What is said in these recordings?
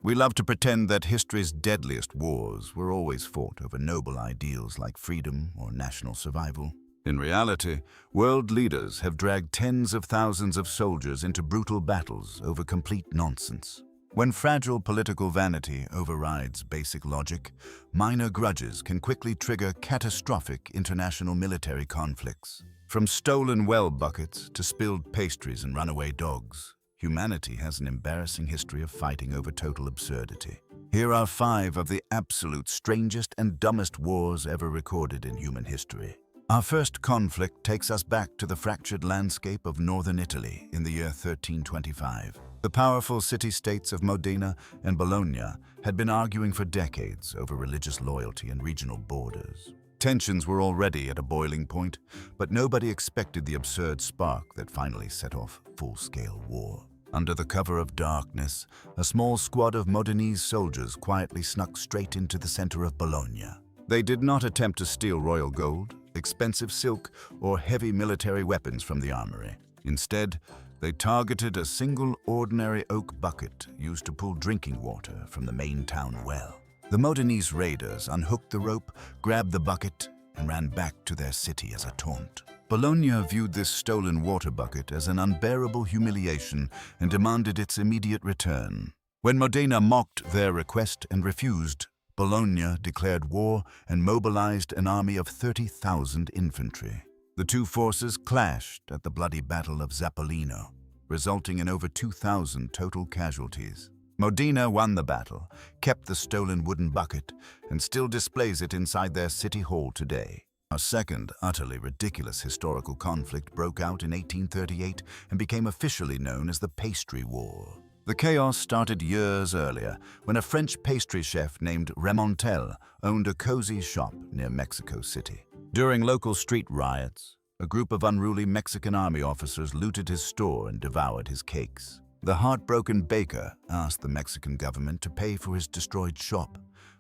We love to pretend that history's deadliest wars were always fought over noble ideals like freedom or national survival. In reality, world leaders have dragged tens of thousands of soldiers into brutal battles over complete nonsense. When fragile political vanity overrides basic logic, minor grudges can quickly trigger catastrophic international military conflicts. From stolen well buckets to spilled pastries and runaway dogs, humanity has an embarrassing history of fighting over total absurdity. Here are 5 of the absolute strangest and dumbest wars ever recorded in human history. Our first conflict takes us back to the fractured landscape of northern Italy in the year 1325. The powerful city-states of Modena and Bologna had been arguing for decades over religious loyalty and regional borders. Tensions were already at a boiling point, but nobody expected the absurd spark that finally set off full-scale war. Under the cover of darkness, a small squad of Modenese soldiers quietly snuck straight into the center of Bologna. They did not attempt to steal royal gold, expensive silk, or heavy military weapons from the armory. Instead, they targeted a single ordinary oak bucket used to pull drinking water from the main town well. The Modenese raiders unhooked the rope, grabbed the bucket, and ran back to their city as a taunt. Bologna viewed this stolen water bucket as an unbearable humiliation and demanded its immediate return. When Modena mocked their request and refused, Bologna declared war and mobilized an army of 30,000 infantry. The two forces clashed at the bloody Battle of Zappolino, resulting in over 2,000 total casualties. Modena won the battle, kept the stolen wooden bucket, and still displays it inside their city hall today. A second, utterly ridiculous historical conflict broke out in 1838 and became officially known as the Pastry War. The chaos started years earlier when a French pastry chef named Remontel owned a cozy shop near Mexico City. During local street riots, a group of unruly Mexican army officers looted his store and devoured his cakes. The heartbroken baker asked the Mexican government to pay for his destroyed shop,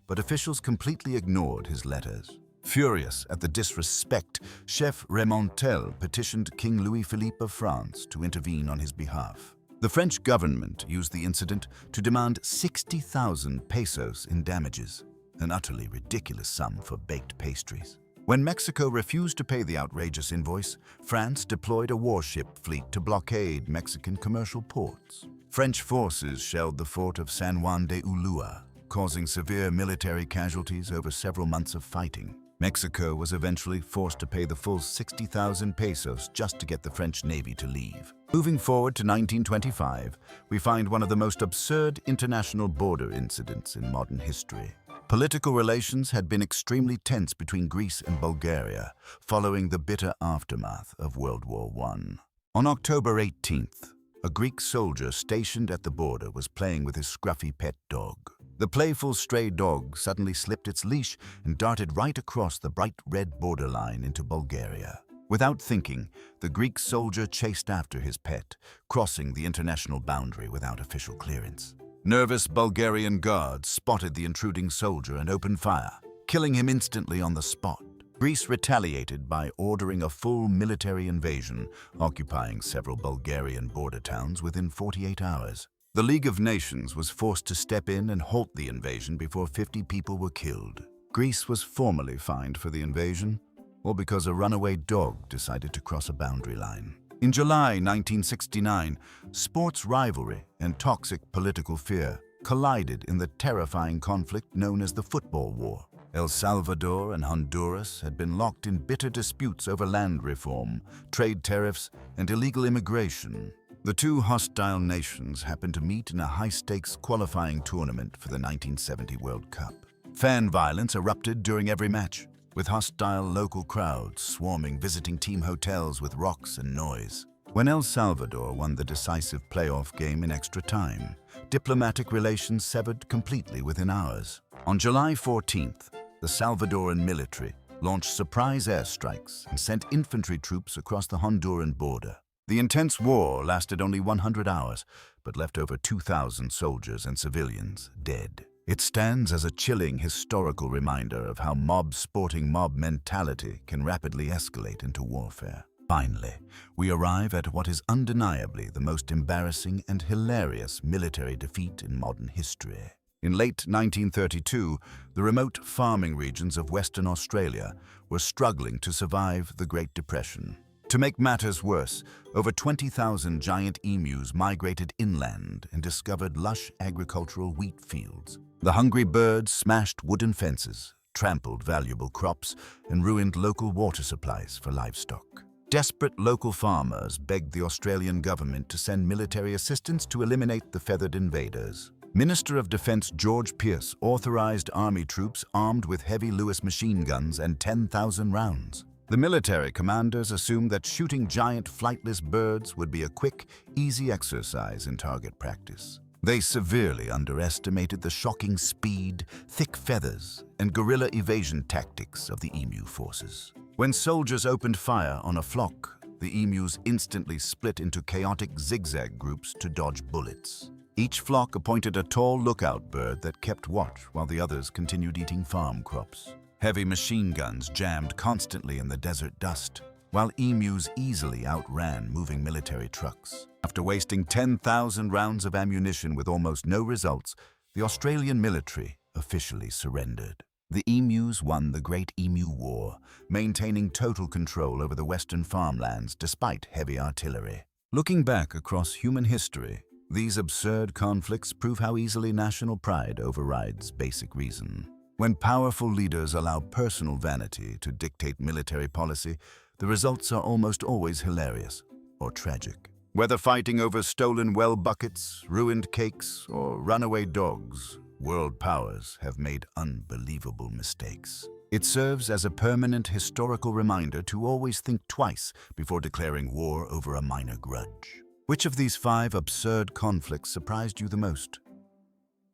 but officials completely ignored his letters. Furious at the disrespect, Chef Remontel petitioned King Louis-Philippe of France to intervene on his behalf. The French government used the incident to demand 60,000 pesos in damages, an utterly ridiculous sum for baked pastries. When Mexico refused to pay the outrageous invoice, France deployed a warship fleet to blockade Mexican commercial ports. French forces shelled the fort of San Juan de Ulua, causing severe military casualties over several months of fighting. Mexico was eventually forced to pay the full 60,000 pesos just to get the French Navy to leave. Moving forward to 1925, we find one of the most absurd international border incidents in modern history. Political relations had been extremely tense between Greece and Bulgaria following the bitter aftermath of World War I. On October 18th, a Greek soldier stationed at the border was playing with his scruffy pet dog. The playful stray dog suddenly slipped its leash and darted right across the bright red borderline into Bulgaria. Without thinking, the Greek soldier chased after his pet, crossing the international boundary without official clearance. Nervous Bulgarian guards spotted the intruding soldier and opened fire, killing him instantly on the spot. Greece retaliated by ordering a full military invasion, occupying several Bulgarian border towns within 48 hours. The League of Nations was forced to step in and halt the invasion before 50 people were killed. Greece was formally fined for the invasion, or because a runaway dog decided to cross a boundary line. In July 1969, sports rivalry and toxic political fear collided in the terrifying conflict known as the Football War. El Salvador and Honduras had been locked in bitter disputes over land reform, trade tariffs, and illegal immigration. The two hostile nations happened to meet in a high-stakes qualifying tournament for the 1970 World Cup. Fan violence erupted during every match, with hostile local crowds swarming visiting team hotels with rocks and noise. When El Salvador won the decisive playoff game in extra time, diplomatic relations severed completely within hours. On July 14th, the Salvadoran military launched surprise airstrikes and sent infantry troops across the Honduran border. The intense war lasted only 100 hours, but left over 2,000 soldiers and civilians dead. It stands as a chilling historical reminder of how mob-sporting mob mentality can rapidly escalate into warfare. Finally, we arrive at what is undeniably the most embarrassing and hilarious military defeat in modern history. In late 1932, the remote farming regions of Western Australia were struggling to survive the Great Depression. To make matters worse, over 20,000 giant emus migrated inland and discovered lush agricultural wheat fields. The hungry birds smashed wooden fences, trampled valuable crops, and ruined local water supplies for livestock. Desperate local farmers begged the Australian government to send military assistance to eliminate the feathered invaders. Minister of Defence George Pearce authorized army troops armed with heavy Lewis machine guns and 10,000 rounds. The military commanders assumed that shooting giant flightless birds would be a quick, easy exercise in target practice. They severely underestimated the shocking speed, thick feathers, and guerrilla evasion tactics of the emu forces. When soldiers opened fire on a flock, the emus instantly split into chaotic zigzag groups to dodge bullets. Each flock appointed a tall lookout bird that kept watch while the others continued eating farm crops. Heavy machine guns jammed constantly in the desert dust, while emus easily outran moving military trucks. After wasting 10,000 rounds of ammunition with almost no results, the Australian military officially surrendered. The emus won the Great Emu War, maintaining total control over the western farmlands despite heavy artillery. Looking back across human history, these absurd conflicts prove how easily national pride overrides basic reason. When powerful leaders allow personal vanity to dictate military policy, the results are almost always hilarious or tragic. Whether fighting over stolen well buckets, ruined cakes, or runaway dogs, world powers have made unbelievable mistakes. It serves as a permanent historical reminder to always think twice before declaring war over a minor grudge. Which of these 5 absurd conflicts surprised you the most?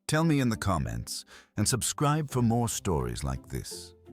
Tell me in the comments, and subscribe for more stories like this.